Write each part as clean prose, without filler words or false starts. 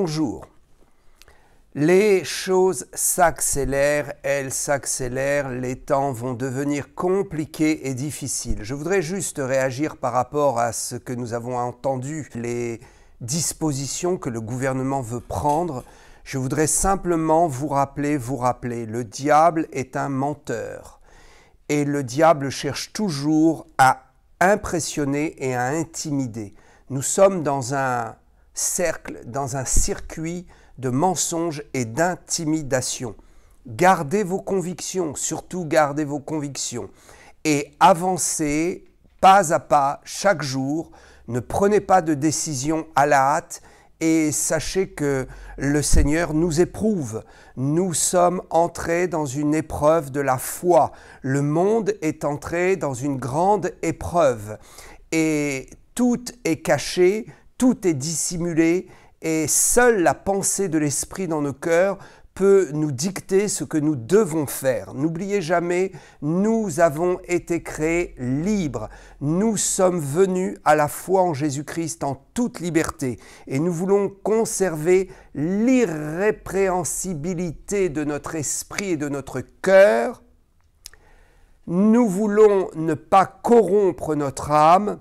Bonjour. Les choses s'accélèrent, elles s'accélèrent, les temps vont devenir compliqués et difficiles. Je voudrais juste réagir par rapport à ce que nous avons entendu, les dispositions que le gouvernement veut prendre. Je voudrais simplement vous rappeler, le diable est un menteur. Et le diable cherche toujours à impressionner et à intimider. Nous sommes dans un cercle, dans un circuit de mensonges et d'intimidation. Gardez vos convictions, surtout gardez vos convictions et avancez pas à pas chaque jour. Ne prenez pas de décision à la hâte et sachez que le Seigneur nous éprouve. Nous sommes entrés dans une épreuve de la foi. Le monde est entré dans une grande épreuve et tout est caché, tout est dissimulé et seule la pensée de l'Esprit dans nos cœurs peut nous dicter ce que nous devons faire. N'oubliez jamais, nous avons été créés libres. Nous sommes venus à la foi en Jésus-Christ en toute liberté et nous voulons conserver l'irrépréhensibilité de notre esprit et de notre cœur. Nous voulons ne pas corrompre notre âme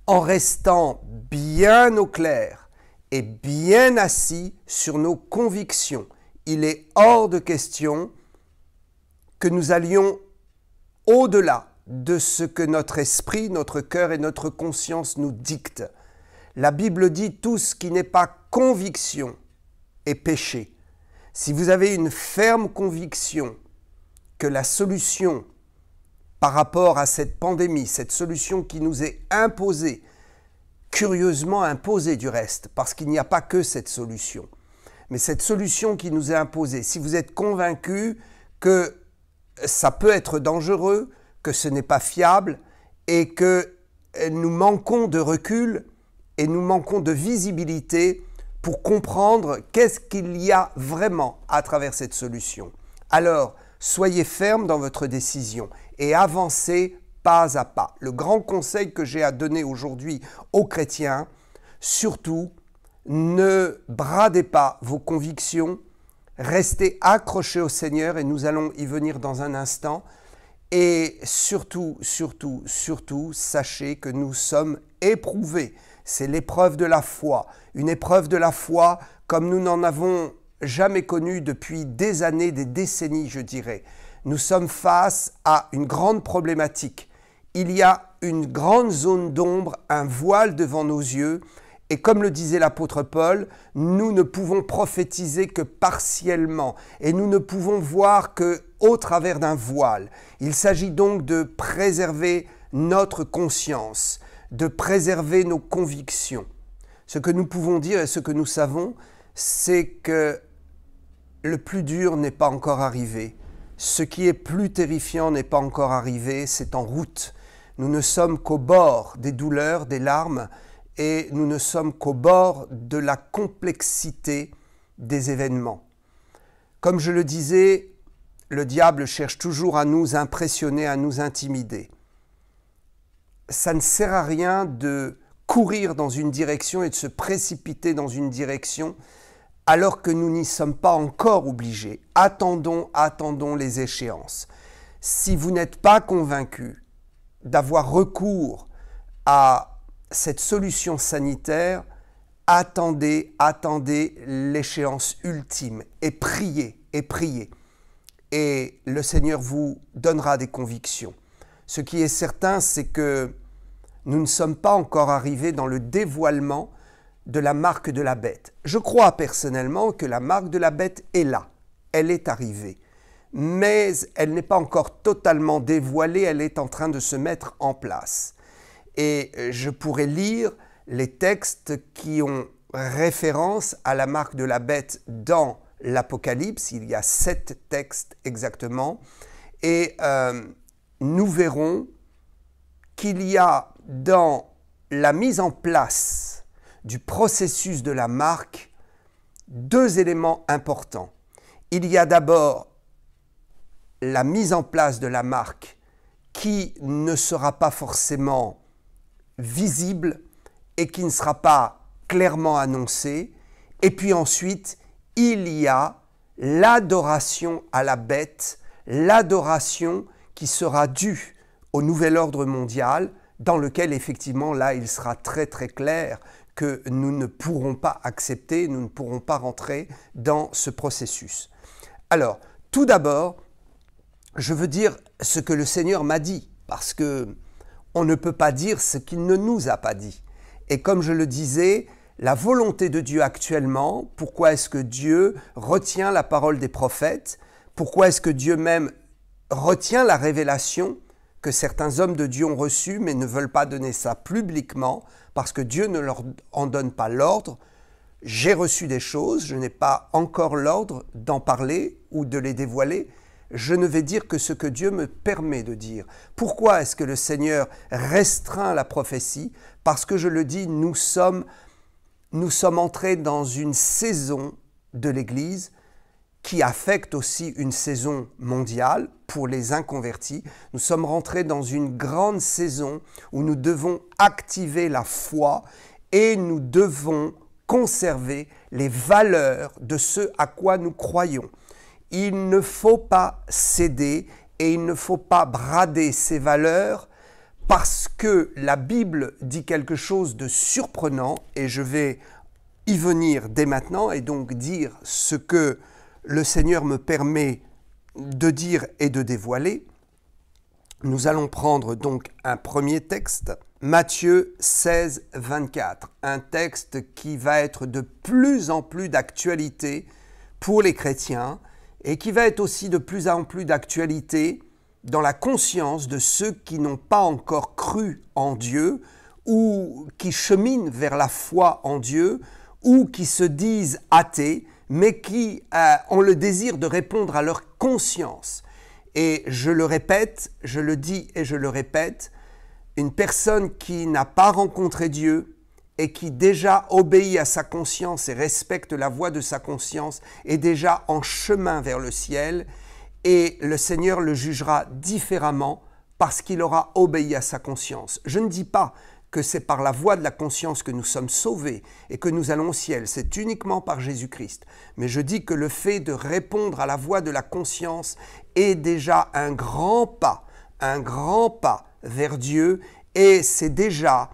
en restant bien au clair et bien assis sur nos convictions. Il est hors de question que nous allions au-delà de ce que notre esprit, notre cœur et notre conscience nous dictent. La Bible dit tout ce qui n'est pas conviction est péché. Si vous avez une ferme conviction que la solution par rapport à cette pandémie, cette solution qui nous est imposée, curieusement imposée du reste, parce qu'il n'y a pas que cette solution, mais cette solution qui nous est imposée, si vous êtes convaincu que ça peut être dangereux, que ce n'est pas fiable et que nous manquons de recul et nous manquons de visibilité pour comprendre qu'est-ce qu'il y a vraiment à travers cette solution. Alors, soyez ferme dans votre décision et avancez pas à pas. Le grand conseil que j'ai à donner aujourd'hui aux chrétiens, surtout, ne bradez pas vos convictions, restez accrochés au Seigneur et nous allons y venir dans un instant. Et surtout, sachez que nous sommes éprouvés. C'est l'épreuve de la foi. Une épreuve de la foi comme nous n'en avons jamais connu depuis des années, des décennies, je dirais. Nous sommes face à une grande problématique. Il y a une grande zone d'ombre, un voile devant nos yeux. Et comme le disait l'apôtre Paul, nous ne pouvons prophétiser que partiellement. Et nous ne pouvons voir qu'au travers d'un voile. Il s'agit donc de préserver notre conscience, de préserver nos convictions. Ce que nous pouvons dire et ce que nous savons, c'est que le plus dur n'est pas encore arrivé. Ce qui est plus terrifiant n'est pas encore arrivé, c'est en route. Nous ne sommes qu'au bord des douleurs, des larmes, et nous ne sommes qu'au bord de la complexité des événements. Comme je le disais, le diable cherche toujours à nous impressionner, à nous intimider. Ça ne sert à rien de courir dans une direction et de se précipiter dans une direction alors que nous n'y sommes pas encore obligés. Attendons les échéances. Si vous n'êtes pas convaincu d'avoir recours à cette solution sanitaire, attendez l'échéance ultime et priez. Et le Seigneur vous donnera des convictions. Ce qui est certain, c'est que nous ne sommes pas encore arrivés dans le dévoilement de la marque de la bête. Je crois personnellement que la marque de la bête est là, elle est arrivée. Mais elle n'est pas encore totalement dévoilée, elle est en train de se mettre en place. Et je pourrais lire les textes qui ont référence à la marque de la bête dans l'Apocalypse. Il y a 7 textes exactement. Et nous verrons qu'il y a dans la mise en place du processus de la marque 2 éléments importants. Il y a d'abord la mise en place de la marque qui ne sera pas forcément visible et qui ne sera pas clairement annoncée. Et puis ensuite, il y a l'adoration à la bête, l'adoration qui sera due au nouvel ordre mondial, dans lequel effectivement là il sera très très clair que nous ne pourrons pas accepter, nous ne pourrons pas rentrer dans ce processus. Alors, tout d'abord, je veux dire ce que le Seigneur m'a dit, parce que on ne peut pas dire ce qu'il ne nous a pas dit. Et comme je le disais, la volonté de Dieu actuellement, pourquoi est-ce que Dieu retient la parole des prophètes? Pourquoi est-ce que Dieu même retient la révélation que certains hommes de Dieu ont reçue, mais ne veulent pas donner ça publiquement, parce que Dieu ne leur en donne pas l'ordre? J'ai reçu des choses, je n'ai pas encore l'ordre d'en parler ou de les dévoiler. Je ne vais dire que ce que Dieu me permet de dire. Pourquoi est-ce que le Seigneur restreint la prophétie? Parce que je le dis, nous sommes entrés dans une saison de l'Église qui affecte aussi une saison mondiale pour les inconvertis. Nous sommes rentrés dans une grande saison où nous devons activer la foi et nous devons conserver les valeurs de ce à quoi nous croyons. Il ne faut pas céder et il ne faut pas brader ces valeurs parce que la Bible dit quelque chose de surprenant et je vais y venir dès maintenant et donc dire ce que le Seigneur me permet de dire et de dévoiler. Nous allons prendre donc un premier texte, Matthieu 16, 24, un texte qui va être de plus en plus d'actualité pour les chrétiens et qui va être aussi de plus en plus d'actualité dans la conscience de ceux qui n'ont pas encore cru en Dieu ou qui cheminent vers la foi en Dieu ou qui se disent athées, mais qui ont le désir de répondre à leur conscience. Et je le répète, je le dis et je le répète, une personne qui n'a pas rencontré Dieu et qui déjà obéit à sa conscience et respecte la voix de sa conscience est déjà en chemin vers le ciel et le Seigneur le jugera différemment parce qu'il aura obéi à sa conscience. Je ne dis pas que c'est par la voie de la conscience que nous sommes sauvés et que nous allons au ciel, c'est uniquement par Jésus-Christ. Mais je dis que le fait de répondre à la voix de la conscience est déjà un grand pas vers Dieu et c'est déjà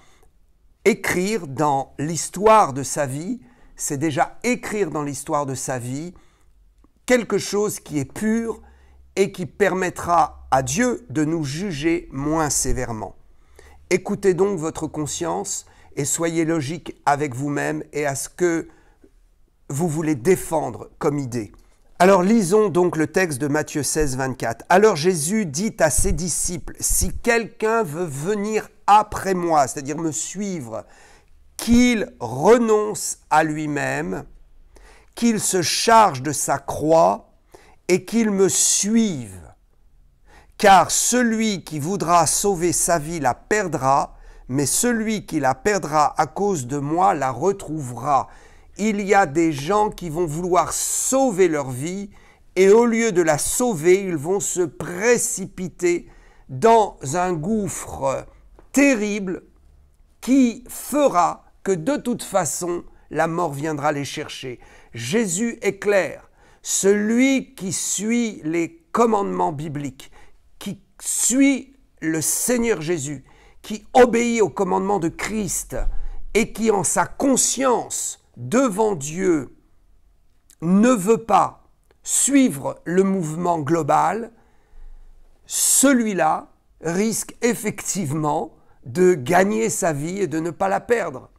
écrire dans l'histoire de sa vie, c'est déjà écrire dans l'histoire de sa vie quelque chose qui est pur et qui permettra à Dieu de nous juger moins sévèrement. Écoutez donc votre conscience et soyez logique avec vous-même et à ce que vous voulez défendre comme idée. Alors lisons donc le texte de Matthieu 16, 24. Alors Jésus dit à ses disciples, « Si quelqu'un veut venir après moi, c'est-à-dire me suivre, qu'il renonce à lui-même, qu'il se charge de sa croix et qu'il me suive. Car celui qui voudra sauver sa vie la perdra, mais celui qui la perdra à cause de moi la retrouvera. » Il y a des gens qui vont vouloir sauver leur vie et au lieu de la sauver, ils vont se précipiter dans un gouffre terrible qui fera que de toute façon, la mort viendra les chercher. Jésus est clair, celui qui suit les commandements bibliques, qui suit le Seigneur Jésus, qui obéit aux commandements de Christ et qui en sa conscience devant Dieu ne veut pas suivre le mouvement global, celui-là risque effectivement de gagner sa vie et de ne pas la perdre.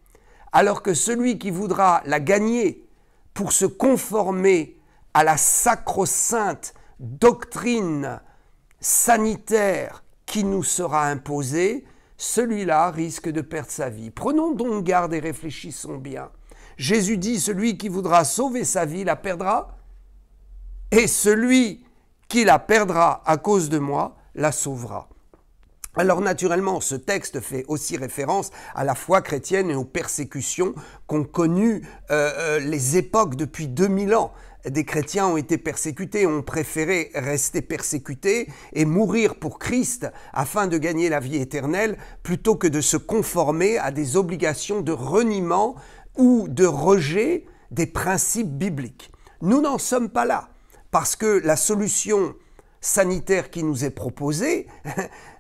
Alors que celui qui voudra la gagner pour se conformer à la sacro-sainte doctrine sanitaire qui nous sera imposée, celui-là risque de perdre sa vie. Prenons donc garde et réfléchissons bien. Jésus dit, celui qui voudra sauver sa vie la perdra, et celui qui la perdra à cause de moi la sauvera. Alors naturellement, ce texte fait aussi référence à la foi chrétienne et aux persécutions qu'ont connues les époques depuis 2000 ans. Des chrétiens ont été persécutés, ont préféré rester persécutés et mourir pour Christ afin de gagner la vie éternelle plutôt que de se conformer à des obligations de reniement ou de rejet des principes bibliques. Nous n'en sommes pas là, parce que la solution sanitaire qui nous est proposée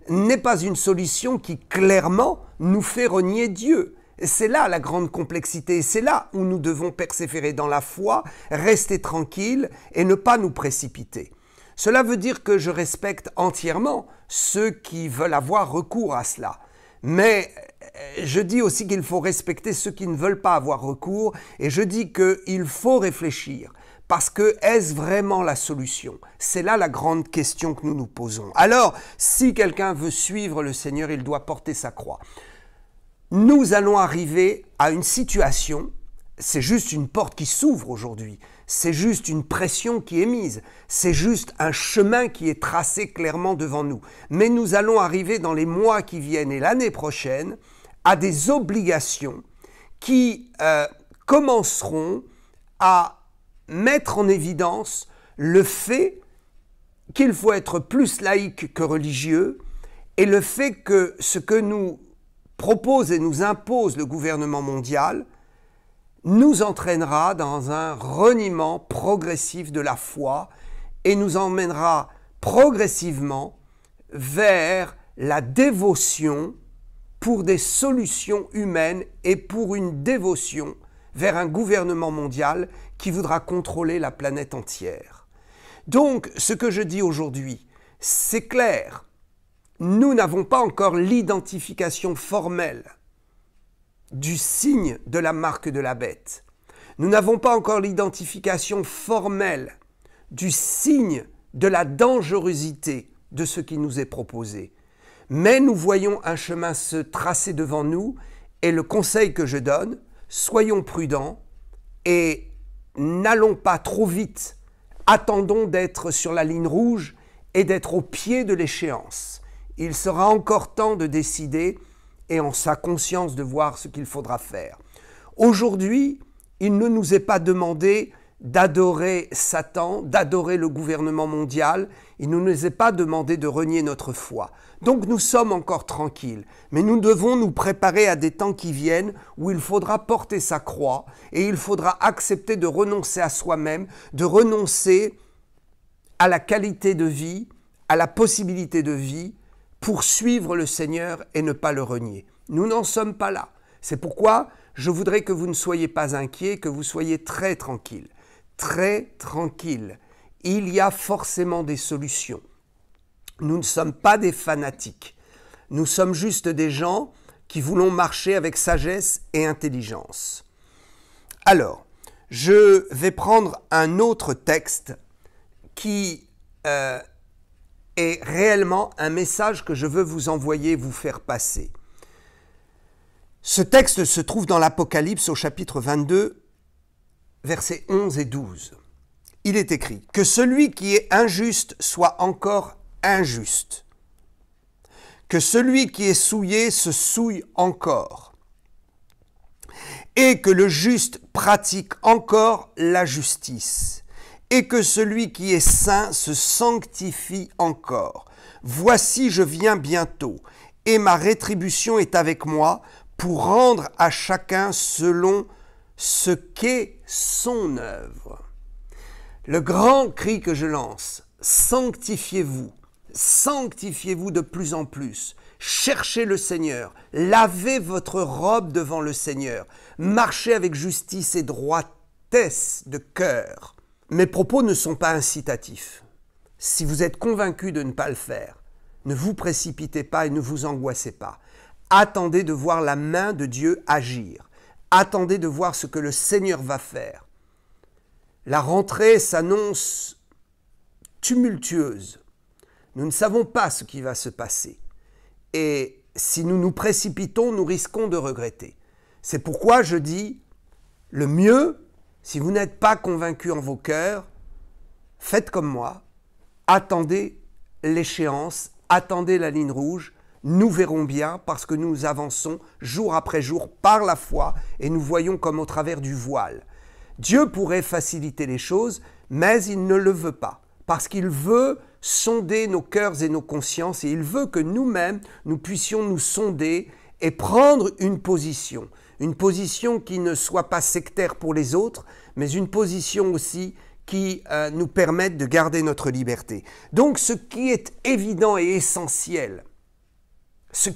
n'est pas une solution qui clairement nous fait renier Dieu. C'est là la grande complexité, et c'est là où nous devons persévérer dans la foi, rester tranquille et ne pas nous précipiter. Cela veut dire que je respecte entièrement ceux qui veulent avoir recours à cela. Mais je dis aussi qu'il faut respecter ceux qui ne veulent pas avoir recours, et je dis qu'il faut réfléchir. Parce que est-ce vraiment la solution? C'est là la grande question que nous nous posons. Alors, si quelqu'un veut suivre le Seigneur, il doit porter sa croix. Nous allons arriver à une situation, c'est juste une porte qui s'ouvre aujourd'hui, c'est juste une pression qui est mise, c'est juste un chemin qui est tracé clairement devant nous. Mais nous allons arriver dans les mois qui viennent et l'année prochaine à des obligations qui commenceront à mettre en évidence le fait qu'il faut être plus laïque que religieux et le fait que ce que nous propose et nous impose le gouvernement mondial nous entraînera dans un reniement progressif de la foi et nous emmènera progressivement vers la dévotion pour des solutions humaines et pour une dévotion vers un gouvernement mondial qui voudra contrôler la planète entière. Donc, ce que je dis aujourd'hui, c'est clair. Nous n'avons pas encore l'identification formelle du signe de la marque de la bête. Nous n'avons pas encore l'identification formelle du signe de la dangerosité de ce qui nous est proposé. Mais nous voyons un chemin se tracer devant nous et le conseil que je donne, soyons prudents et n'allons pas trop vite. Attendons d'être sur la ligne rouge et d'être au pied de l'échéance. Il sera encore temps de décider et en sa conscience de voir ce qu'il faudra faire. Aujourd'hui, il ne nous est pas demandé d'adorer Satan, d'adorer le gouvernement mondial. Il ne nous est pas demandé de renier notre foi. Donc nous sommes encore tranquilles. Mais nous devons nous préparer à des temps qui viennent où il faudra porter sa croix et il faudra accepter de renoncer à soi-même, de renoncer à la qualité de vie, à la possibilité de vie pour suivre le Seigneur et ne pas le renier. Nous n'en sommes pas là. C'est pourquoi je voudrais que vous ne soyez pas inquiets, que vous soyez très tranquilles. Très tranquille. Il y a forcément des solutions. Nous ne sommes pas des fanatiques. Nous sommes juste des gens qui voulons marcher avec sagesse et intelligence. Alors, je vais prendre un autre texte qui est réellement un message que je veux vous envoyer, vous faire passer. Ce texte se trouve dans l'Apocalypse au chapitre 22, versets 11 et 12. Il est écrit « Que celui qui est injuste soit encore injuste, que celui qui est souillé se souille encore, et que le juste pratique encore la justice, et que celui qui est saint se sanctifie encore. Voici, je viens bientôt, et ma rétribution est avec moi pour rendre à chacun selon ce qu'est son œuvre. » Le grand cri que je lance, sanctifiez-vous, sanctifiez-vous de plus en plus, cherchez le Seigneur, lavez votre robe devant le Seigneur, marchez avec justice et droitesse de cœur. Mes propos ne sont pas incitatifs. Si vous êtes convaincu de ne pas le faire, ne vous précipitez pas et ne vous angoissez pas. Attendez de voir la main de Dieu agir. Attendez de voir ce que le Seigneur va faire. La rentrée s'annonce tumultueuse. Nous ne savons pas ce qui va se passer. Et si nous nous précipitons, nous risquons de regretter. C'est pourquoi je dis, le mieux, si vous n'êtes pas convaincu en vos cœurs, faites comme moi, attendez l'échéance, attendez la ligne rouge, nous verrons bien parce que nous avançons jour après jour par la foi et nous voyons comme au travers du voile. Dieu pourrait faciliter les choses, mais il ne le veut pas parce qu'il veut sonder nos cœurs et nos consciences et il veut que nous-mêmes, nous puissions nous sonder et prendre une position. une position qui ne soit pas sectaire pour les autres, mais une position aussi qui nous permette de garder notre liberté. Donc ce qui est évident et essentiel, c'est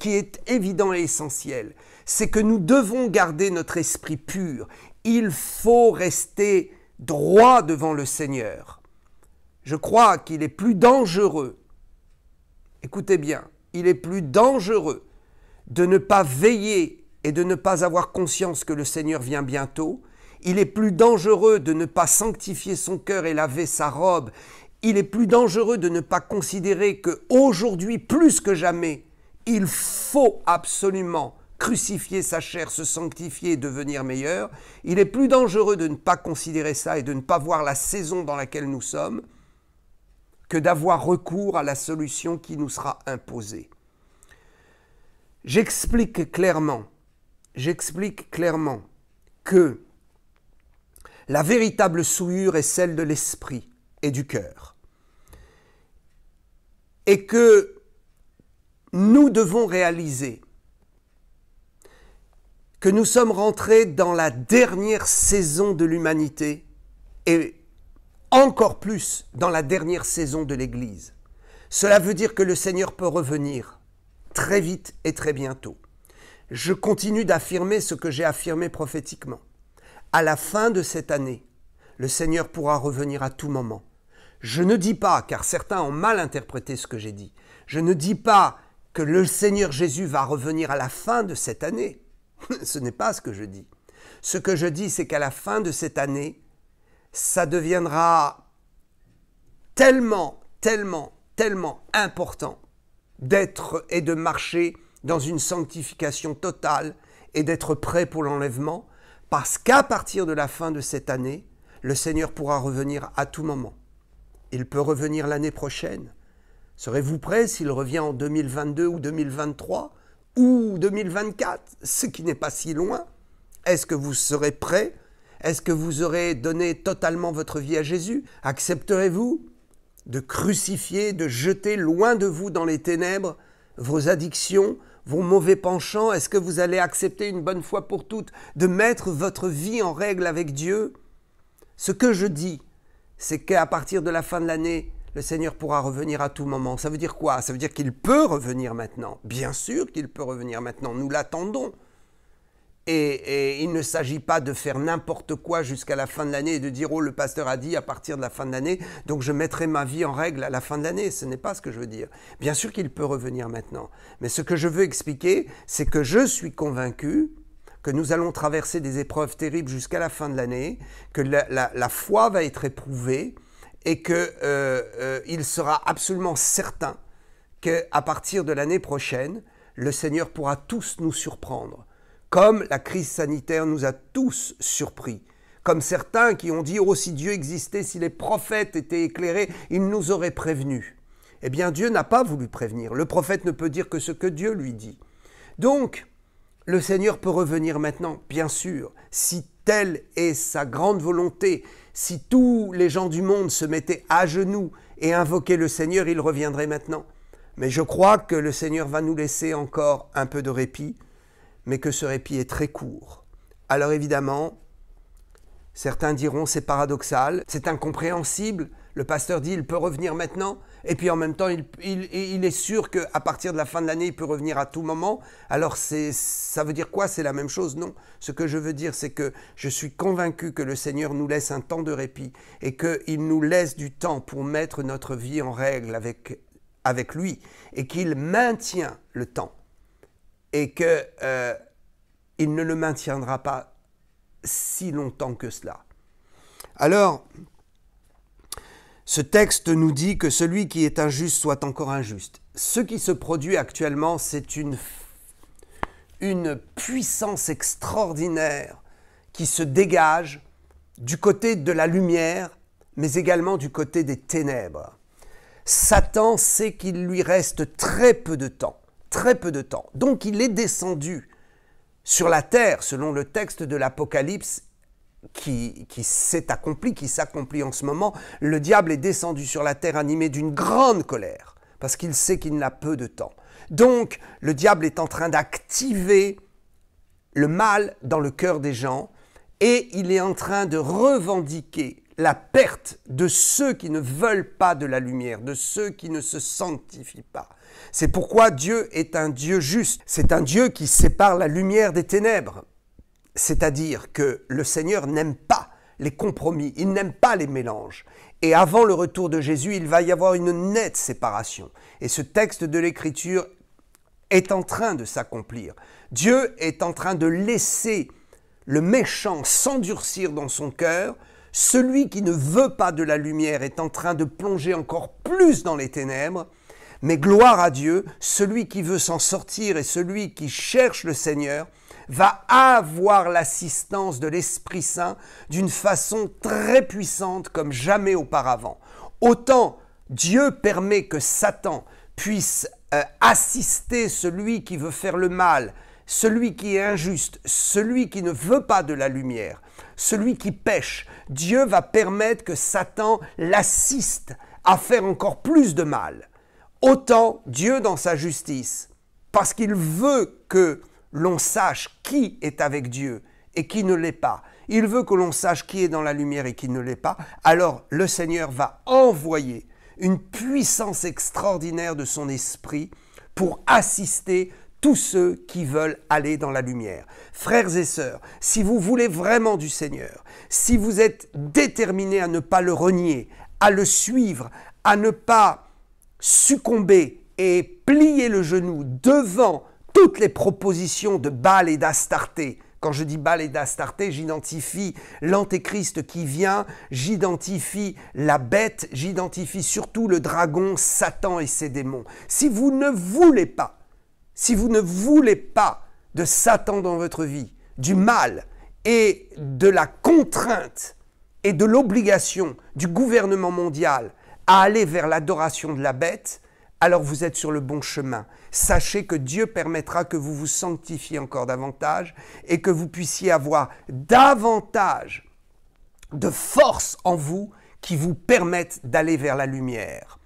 que nous devons garder notre esprit pur. Il faut rester droit devant le Seigneur. Je crois qu'il est plus dangereux, écoutez bien, il est plus dangereux de ne pas veiller et de ne pas avoir conscience que le Seigneur vient bientôt. Il est plus dangereux de ne pas sanctifier son cœur et laver sa robe. Il est plus dangereux de ne pas considérer qu'aujourd'hui, plus que jamais, il faut absolument crucifier sa chair, se sanctifier et devenir meilleur. Il est plus dangereux de ne pas considérer ça et de ne pas voir la saison dans laquelle nous sommes que d'avoir recours à la solution qui nous sera imposée. J'explique clairement que la véritable souillure est celle de l'esprit et du cœur. Et que nous devons réaliser que nous sommes rentrés dans la dernière saison de l'humanité et encore plus dans la dernière saison de l'Église. Cela veut dire que le Seigneur peut revenir très vite et très bientôt. Je continue d'affirmer ce que j'ai affirmé prophétiquement. À la fin de cette année, le Seigneur pourra revenir à tout moment. Je ne dis pas, car certains ont mal interprété ce que j'ai dit, je ne dis pas que le Seigneur Jésus va revenir à la fin de cette année. Ce n'est pas ce que je dis. Ce que je dis, c'est qu'à la fin de cette année, ça deviendra tellement important d'être et de marcher dans une sanctification totale et d'être prêt pour l'enlèvement, parce qu'à partir de la fin de cette année, le Seigneur pourra revenir à tout moment. Il peut revenir l'année prochaine. Serez-vous prêts s'il revient en 2022 ou 2023 ou 2024, ce qui n'est pas si loin? Est-ce que vous serez prêts? Est-ce que vous aurez donné totalement votre vie à Jésus? Accepterez-vous de crucifier, de jeter loin de vous dans les ténèbres vos addictions, vos mauvais penchants? Est-ce que vous allez accepter une bonne fois pour toutes de mettre votre vie en règle avec Dieu? Ce que je dis, c'est qu'à partir de la fin de l'année, le Seigneur pourra revenir à tout moment. Ça veut dire quoi? Ça veut dire qu'il peut revenir maintenant. Bien sûr qu'il peut revenir maintenant, nous l'attendons. Et il ne s'agit pas de faire n'importe quoi jusqu'à la fin de l'année et de dire « Oh, le pasteur a dit à partir de la fin de l'année, donc je mettrai ma vie en règle à la fin de l'année ». Ce n'est pas ce que je veux dire. Bien sûr qu'il peut revenir maintenant. Mais ce que je veux expliquer, c'est que je suis convaincu que nous allons traverser des épreuves terribles jusqu'à la fin de l'année, que la foi va être éprouvée et qu'il sera absolument certain qu'à partir de l'année prochaine, le Seigneur pourra tous nous surprendre. Comme la crise sanitaire nous a tous surpris. Comme certains qui ont dit « Oh, si Dieu existait, si les prophètes étaient éclairés, il nous aurait prévenus. » Eh bien, Dieu n'a pas voulu prévenir. Le prophète ne peut dire que ce que Dieu lui dit. Donc, le Seigneur peut revenir maintenant, bien sûr, si telle est sa grande volonté. Si tous les gens du monde se mettaient à genoux et invoquaient le Seigneur, il reviendrait maintenant. Mais je crois que le Seigneur va nous laisser encore un peu de répit, mais que ce répit est très court. Alors évidemment, certains diront c'est paradoxal, c'est incompréhensible. Le pasteur dit il peut revenir maintenant, et puis en même temps il est sûr qu'à partir de la fin de l'année il peut revenir à tout moment. Alors ça veut dire quoi? C'est la même chose? Non. Ce que je veux dire, c'est que je suis convaincu que le Seigneur nous laisse un temps de répit et qu'il nous laisse du temps pour mettre notre vie en règle avec lui, et qu'il maintient le temps. Et qu'il ne le maintiendra pas si longtemps que cela. Alors, ce texte nous dit que celui qui est injuste soit encore injuste. Ce qui se produit actuellement, c'est une puissance extraordinaire qui se dégage du côté de la lumière, mais également du côté des ténèbres. Satan sait qu'il lui reste très peu de temps. Très peu de temps. Donc il est descendu sur la terre, selon le texte de l'Apocalypse qui s'est accompli, qui s'accomplit en ce moment. Le diable est descendu sur la terre animé d'une grande colère, parce qu'il sait qu'il n'a peu de temps. Donc le diable est en train d'activer le mal dans le cœur des gens et il est en train de revendiquer la perte de ceux qui ne veulent pas de la lumière, de ceux qui ne se sanctifient pas. C'est pourquoi Dieu est un Dieu juste. C'est un Dieu qui sépare la lumière des ténèbres. C'est-à-dire que le Seigneur n'aime pas les compromis, il n'aime pas les mélanges. Et avant le retour de Jésus, il va y avoir une nette séparation. Et ce texte de l'Écriture est en train de s'accomplir. Dieu est en train de laisser le méchant s'endurcir dans son cœur. Celui qui ne veut pas de la lumière est en train de plonger encore plus dans les ténèbres. Mais gloire à Dieu, celui qui veut s'en sortir et celui qui cherche le Seigneur va avoir l'assistance de l'Esprit Saint d'une façon très puissante comme jamais auparavant. Autant Dieu permet que Satan puisse assister celui qui veut faire le mal, celui qui est injuste, celui qui ne veut pas de la lumière, celui qui pêche. Dieu va permettre que Satan l'assiste à faire encore plus de mal. Autant Dieu dans sa justice, parce qu'il veut que l'on sache qui est avec Dieu et qui ne l'est pas. Il veut que l'on sache qui est dans la lumière et qui ne l'est pas. Alors le Seigneur va envoyer une puissance extraordinaire de son esprit pour assister tous ceux qui veulent aller dans la lumière. Frères et sœurs, si vous voulez vraiment du Seigneur, si vous êtes déterminés à ne pas le renier, à le suivre, à ne pas succomber et plier le genou devant toutes les propositions de Baal et d'Astarté. Quand je dis Baal et d'Astarté, j'identifie l'antéchrist qui vient, j'identifie la bête, j'identifie surtout le dragon, Satan et ses démons. Si vous ne voulez pas de Satan dans votre vie, du mal et de la contrainte et de l'obligation du gouvernement mondial à aller vers l'adoration de la bête, alors vous êtes sur le bon chemin. Sachez que Dieu permettra que vous vous sanctifiez encore davantage et que vous puissiez avoir davantage de force en vous qui vous permettent d'aller vers la lumière.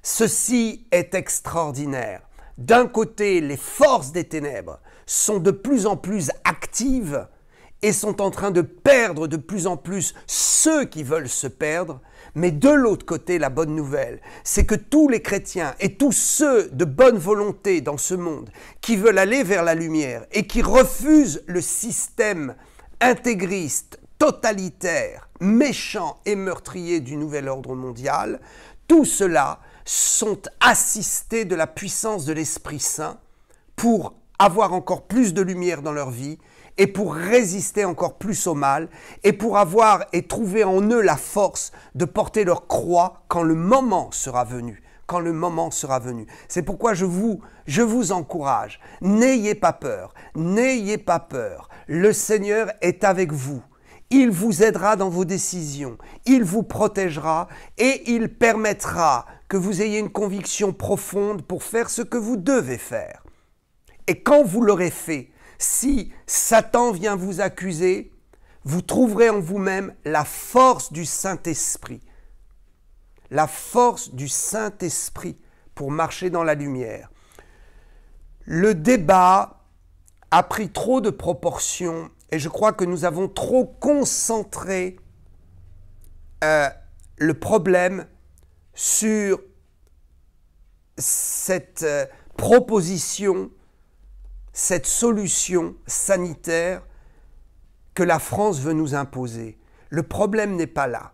Ceci est extraordinaire. D'un côté, les forces des ténèbres sont de plus en plus actives et sont en train de perdre de plus en plus ceux qui veulent se perdre. Mais de l'autre côté, la bonne nouvelle, c'est que tous les chrétiens et tous ceux de bonne volonté dans ce monde qui veulent aller vers la lumière et qui refusent le système intégriste, totalitaire, méchant et meurtrier du nouvel ordre mondial, tout cela sont assistés de la puissance de l'Esprit Saint pour avoir encore plus de lumière dans leur vie et pour résister encore plus au mal et pour avoir et trouver en eux la force de porter leur croix quand le moment sera venu. Quand le moment sera venu. C'est pourquoi je vous encourage, n'ayez pas peur, n'ayez pas peur. Le Seigneur est avec vous. Il vous aidera dans vos décisions, il vous protégera et il permettra que vous ayez une conviction profonde pour faire ce que vous devez faire. Et quand vous l'aurez fait, si Satan vient vous accuser, vous trouverez en vous-même la force du Saint-Esprit. La force du Saint-Esprit pour marcher dans la lumière. Le débat a pris trop de proportions et je crois que nous avons trop concentré le problème sur cette proposition, cette solution sanitaire que la France veut nous imposer. Le problème n'est pas là.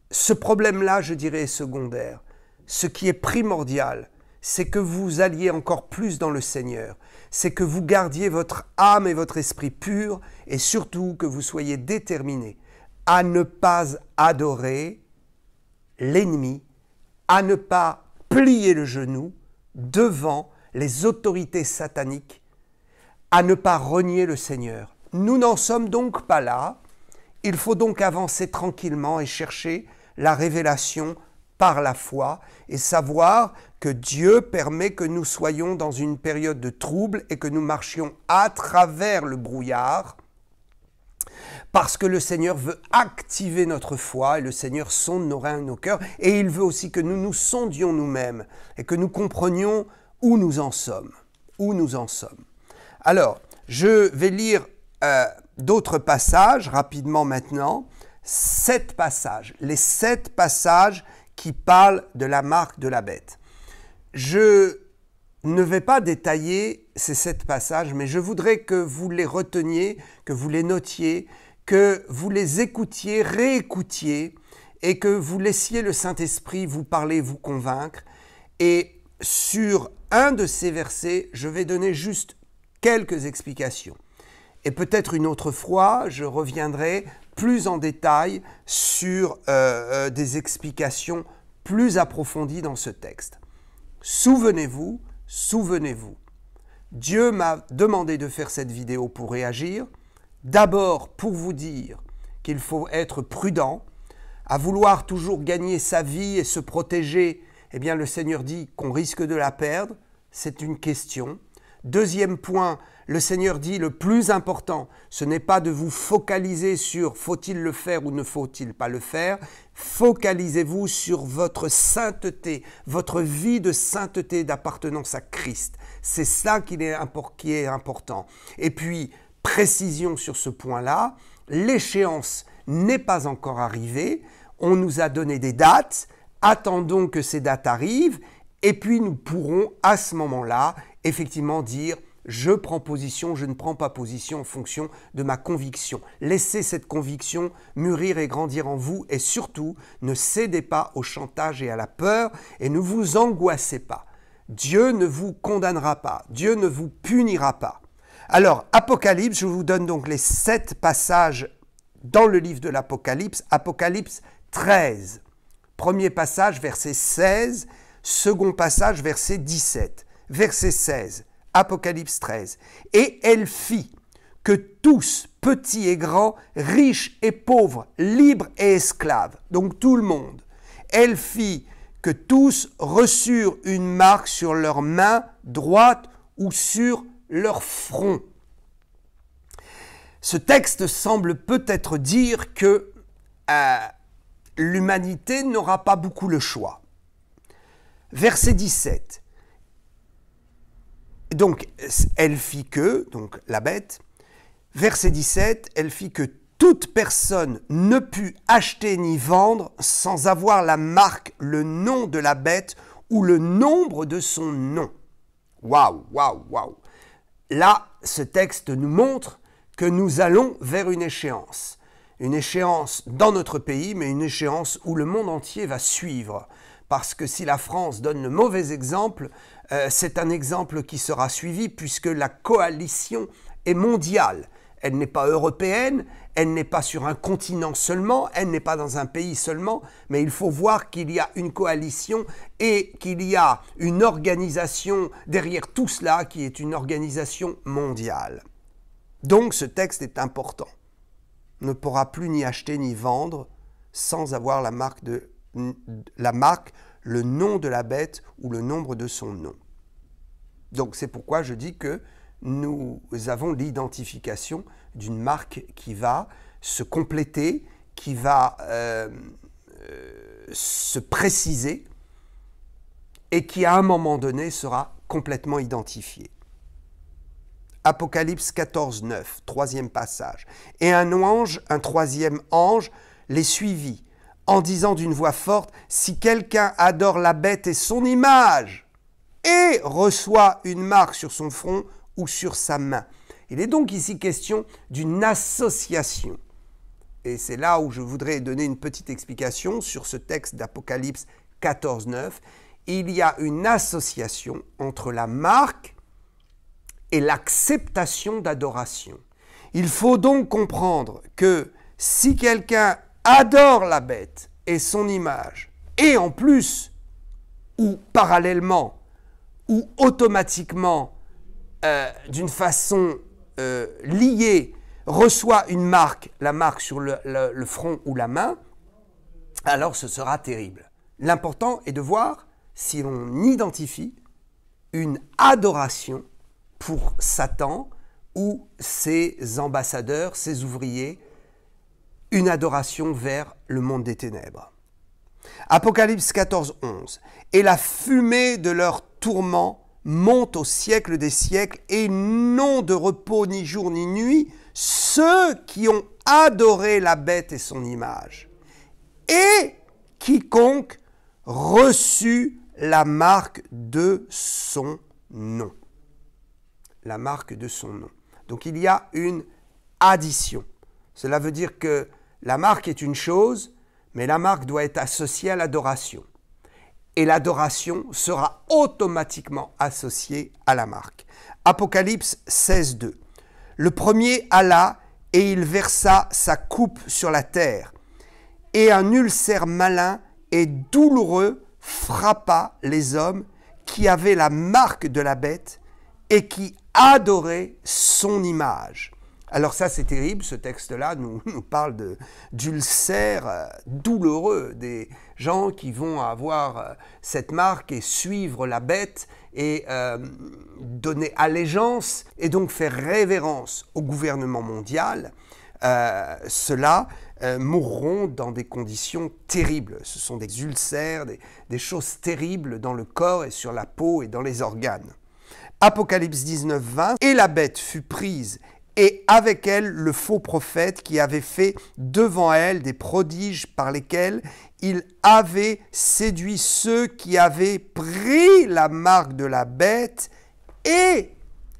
Ce problème-là, je dirais, est secondaire. Ce qui est primordial, c'est que vous alliez encore plus dans le Seigneur. C'est que vous gardiez votre âme et votre esprit purs et surtout que vous soyez déterminés à ne pas adorer l'ennemi, à ne pas plier le genou devant les autorités sataniques, à ne pas renier le Seigneur. Nous n'en sommes donc pas là. Il faut donc avancer tranquillement et chercher la révélation par la foi et savoir que Dieu permet que nous soyons dans une période de trouble et que nous marchions à travers le brouillard parce que le Seigneur veut activer notre foi et le Seigneur sonde nos reins et nos cœurs et il veut aussi que nous nous sondions nous-mêmes et que nous comprenions où nous en sommes. Où nous en sommes. Alors, Je vais lire d'autres passages rapidement maintenant. 7 passages, les 7 passages qui parlent de la marque de la bête. Je ne vais pas détailler ces 7 passages, mais je voudrais que vous les reteniez, que vous les notiez, que vous les écoutiez, réécoutiez, et que vous laissiez le Saint-Esprit vous parler, vous convaincre. Et sur un de ces versets, je vais donner juste quelques explications. Et peut-être une autre fois, je reviendrai plus en détail sur des explications plus approfondies dans ce texte. Souvenez-vous, Dieu m'a demandé de faire cette vidéo pour réagir. D'abord pour vous dire qu'il faut être prudent, à vouloir toujours gagner sa vie et se protéger. Eh bien, le Seigneur dit qu'on risque de la perdre. C'est une question. Deuxième point, le Seigneur dit le plus important, ce n'est pas de vous focaliser sur faut-il le faire ou ne faut-il pas le faire. Focalisez-vous sur votre sainteté, votre vie de sainteté, d'appartenance à Christ. C'est ça qui est important. Et puis, précision sur ce point-là, l'échéance n'est pas encore arrivée. On nous a donné des dates. Attendons que ces dates arrivent. Et puis, nous pourrons à ce moment-là, effectivement, dire je prends position, je ne prends pas position en fonction de ma conviction. Laissez cette conviction mûrir et grandir en vous et surtout, ne cédez pas au chantage et à la peur et ne vous angoissez pas. Dieu ne vous condamnera pas, Dieu ne vous punira pas. Alors, Apocalypse, je vous donne donc les 7 passages dans le livre de l'Apocalypse, Apocalypse 13. Premier passage, verset 16, second passage, verset 17. Verset 16. Apocalypse 13. Et elle fit que tous, petits et grands, riches et pauvres, libres et esclaves, donc tout le monde, elle fit que tous reçurent une marque sur leur main droite ou sur leur front. Ce texte semble peut-être dire que l'humanité n'aura pas beaucoup le choix. Verset 17. Donc, elle fit que, donc la bête, verset 17, elle fit que toute personne ne put acheter ni vendre sans avoir la marque, le nom de la bête ou le nombre de son nom. Waouh, waouh, waouh. Là, ce texte nous montre que nous allons vers une échéance. Une échéance dans notre pays, mais une échéance où le monde entier va suivre. Parce que si la France donne le mauvais exemple, c'est un exemple qui sera suivi puisque la coalition est mondiale. Elle n'est pas européenne, elle n'est pas sur un continent seulement, elle n'est pas dans un pays seulement, mais il faut voir qu'il y a une coalition et qu'il y a une organisation derrière tout cela qui est une organisation mondiale. Donc ce texte est important. On ne pourra plus ni acheter ni vendre sans avoir la marque, le nom de la bête ou le nombre de son nom. Donc c'est pourquoi je dis que nous avons l'identification d'une marque qui va se compléter, qui va se préciser et qui à un moment donné sera complètement identifiée. Apocalypse 14, 9, troisième passage. Et un troisième ange, les suivit, en disant d'une voix forte, « Si quelqu'un adore la bête et son image, et reçoit une marque sur son front ou sur sa main. » Il est donc ici question d'une association. Et c'est là où je voudrais donner une petite explication sur ce texte d'Apocalypse 14, 9. Il y a une association entre la marque et l'acceptation d'adoration. Il faut donc comprendre que si quelqu'un adore la bête et son image, et en plus, ou parallèlement, ou automatiquement, d'une façon liée, reçoit une marque, la marque sur le front ou la main, alors ce sera terrible. L'important est de voir si l'on identifie une adoration pour Satan ou ses ambassadeurs, ses ouvriers, une adoration vers le monde des ténèbres. Apocalypse 14, 11. Et la fumée de leur tourment monte au siècle des siècles et n'ont de repos ni jour ni nuit ceux qui ont adoré la bête et son image, et quiconque reçut la marque de son nom. La marque de son nom. Donc il y a une addition. Cela veut dire que la marque est une chose, mais la marque doit être associée à l'adoration. Et l'adoration sera automatiquement associée à la marque. Apocalypse 16:2. Le premier alla et il versa sa coupe sur la terre, et un ulcère malin et douloureux frappa les hommes qui avaient la marque de la bête et qui adoraient son image. Alors ça c'est terrible, ce texte-là nous parle d'ulcères douloureux, des gens qui vont avoir cette marque et suivre la bête et donner allégeance et donc faire révérence au gouvernement mondial. Ceux-là mourront dans des conditions terribles. Ce sont des ulcères, des choses terribles dans le corps et sur la peau et dans les organes. Apocalypse 19:20. Et la bête fut prise, et avec elle le faux prophète qui avait fait devant elle des prodiges par lesquels il avait séduit ceux qui avaient pris la marque de la bête, et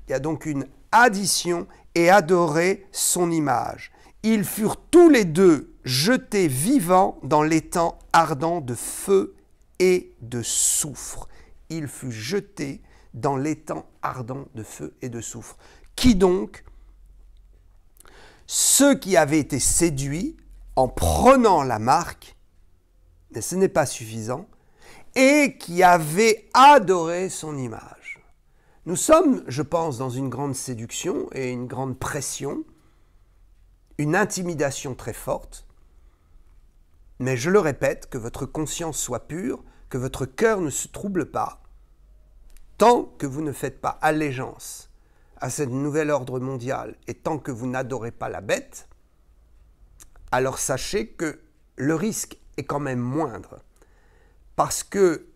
il y a donc une addition, et adoré son image. Ils furent tous les deux jetés vivants dans l'étang ardent de feu et de soufre. Il fut jeté dans l'étang ardent de feu et de soufre. Qui donc? Ceux qui avaient été séduits en prenant la marque, mais ce n'est pas suffisant, et qui avaient adoré son image. Nous sommes, je pense, dans une grande séduction et une grande pression, une intimidation très forte, mais je le répète, que votre conscience soit pure, que votre cœur ne se trouble pas, tant que vous ne faites pas allégeance à ce nouvel ordre mondial et tant que vous n'adorez pas la bête, alors sachez que le risque est quand même moindre. Parce que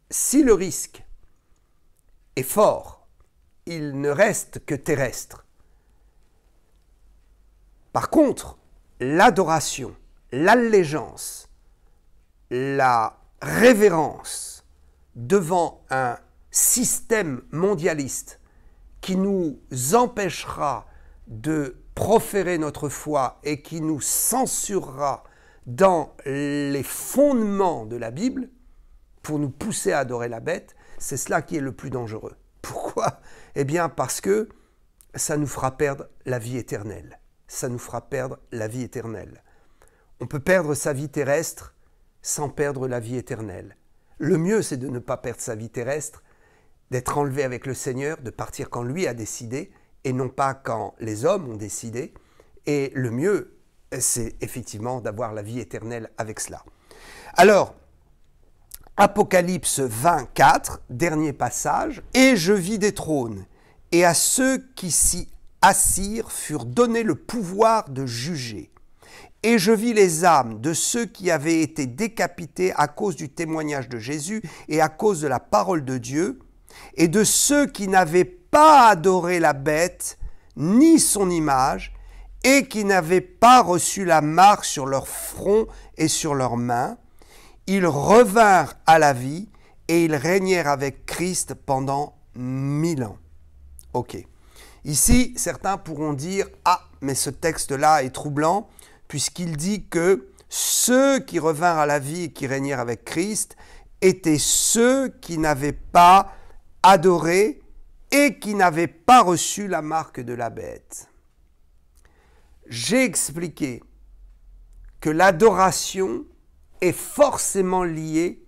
si le risque est fort, il ne reste que terrestre. Par contre, l'adoration, l'allégeance, la révérence devant un système mondialiste qui nous empêchera de proférer notre foi et qui nous censurera dans les fondements de la Bible pour nous pousser à adorer la bête, c'est cela qui est le plus dangereux. Pourquoi? Eh bien parce que ça nous fera perdre la vie éternelle. Ça nous fera perdre la vie éternelle. On peut perdre sa vie terrestre sans perdre la vie éternelle. Le mieux, c'est de ne pas perdre sa vie terrestre, d'être enlevé avec le Seigneur, de partir quand lui a décidé, et non pas quand les hommes ont décidé. Et le mieux, c'est effectivement d'avoir la vie éternelle avec cela. Alors, Apocalypse 24, dernier passage. « Et je vis des trônes, et à ceux qui s'y assirent furent donnés le pouvoir de juger. Et je vis les âmes de ceux qui avaient été décapités à cause du témoignage de Jésus et à cause de la parole de Dieu, et de ceux qui n'avaient pas adoré la bête, ni son image, et qui n'avaient pas reçu la marque sur leur front et sur leurs mains. Ils revinrent à la vie, et ils régnèrent avec Christ pendant 1000 ans. » Ok. Ici, certains pourront dire « Ah, mais ce texte-là est troublant, puisqu'il dit que ceux qui revinrent à la vie et qui régnèrent avec Christ étaient ceux qui n'avaient pas adoré et qui n'avaient pas reçu la marque de la bête. » J'ai expliqué que l'adoration est forcément liée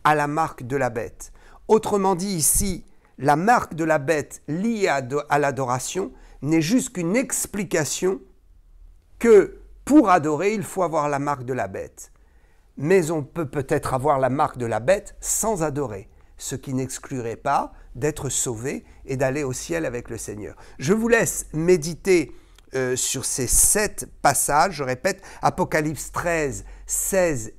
à la marque de la bête. Autrement dit ici, la marque de la bête liée à l'adoration n'est juste qu'une explication que pour adorer, il faut avoir la marque de la bête. Mais on peut peut-être avoir la marque de la bête sans adorer, ce qui n'exclurait pas d'être sauvé et d'aller au ciel avec le Seigneur. Je vous laisse méditer sur ces 7 passages. Je répète, Apocalypse 13, 16,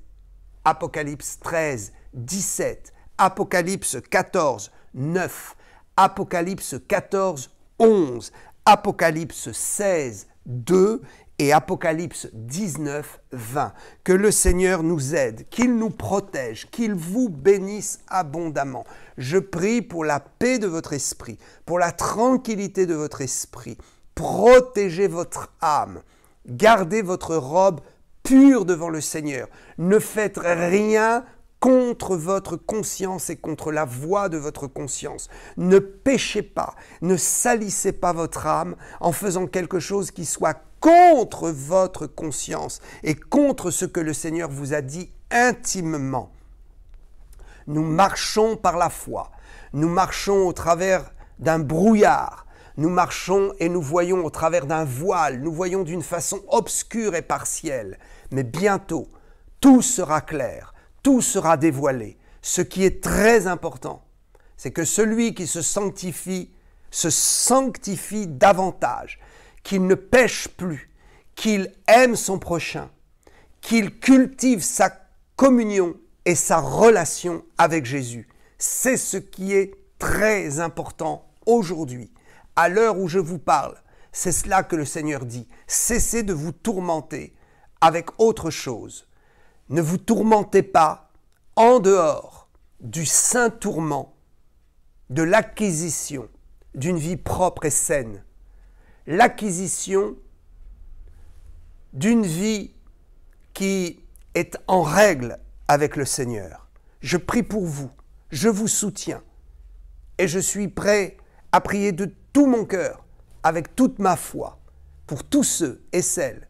Apocalypse 13, 17, Apocalypse 14, 9, Apocalypse 14, 11, Apocalypse 16, 2 et Apocalypse 19, 20. Que le Seigneur nous aide, qu'il nous protège, qu'il vous bénisse abondamment. Je prie pour la paix de votre esprit, pour la tranquillité de votre esprit. Protégez votre âme, gardez votre robe pure devant le Seigneur. Ne faites rien contre votre conscience et contre la voix de votre conscience. Ne péchez pas, ne salissez pas votre âme en faisant quelque chose qui soit contre votre conscience et contre ce que le Seigneur vous a dit intimement. Nous marchons par la foi, nous marchons au travers d'un brouillard, nous marchons et nous voyons au travers d'un voile, nous voyons d'une façon obscure et partielle, mais bientôt tout sera clair. Tout sera dévoilé. Ce qui est très important, c'est que celui qui se sanctifie davantage, qu'il ne pêche plus, qu'il aime son prochain, qu'il cultive sa communion et sa relation avec Jésus. C'est ce qui est très important aujourd'hui. À l'heure où je vous parle, c'est cela que le Seigneur dit. Cessez de vous tourmenter avec autre chose. Ne vous tourmentez pas en dehors du saint tourment de l'acquisition d'une vie propre et saine, l'acquisition d'une vie qui est en règle avec le Seigneur. Je prie pour vous, je vous soutiens et je suis prêt à prier de tout mon cœur, avec toute ma foi, pour tous ceux et celles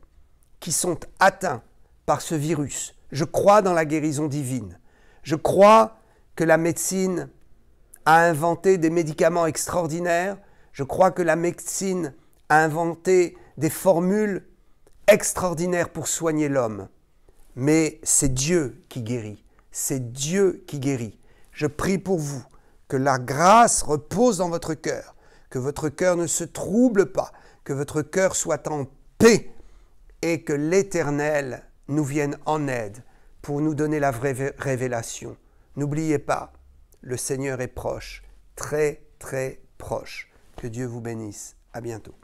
qui sont atteints par ce virus. Je crois dans la guérison divine. Je crois que la médecine a inventé des médicaments extraordinaires. Je crois que la médecine a inventé des formules extraordinaires pour soigner l'homme. Mais c'est Dieu qui guérit. C'est Dieu qui guérit. Je prie pour vous que la grâce repose dans votre cœur, que votre cœur ne se trouble pas, que votre cœur soit en paix et que l'Éternel nous vienne en aide pour nous donner la vraie révélation. N'oubliez pas, le Seigneur est proche, très très proche. Que Dieu vous bénisse. À bientôt.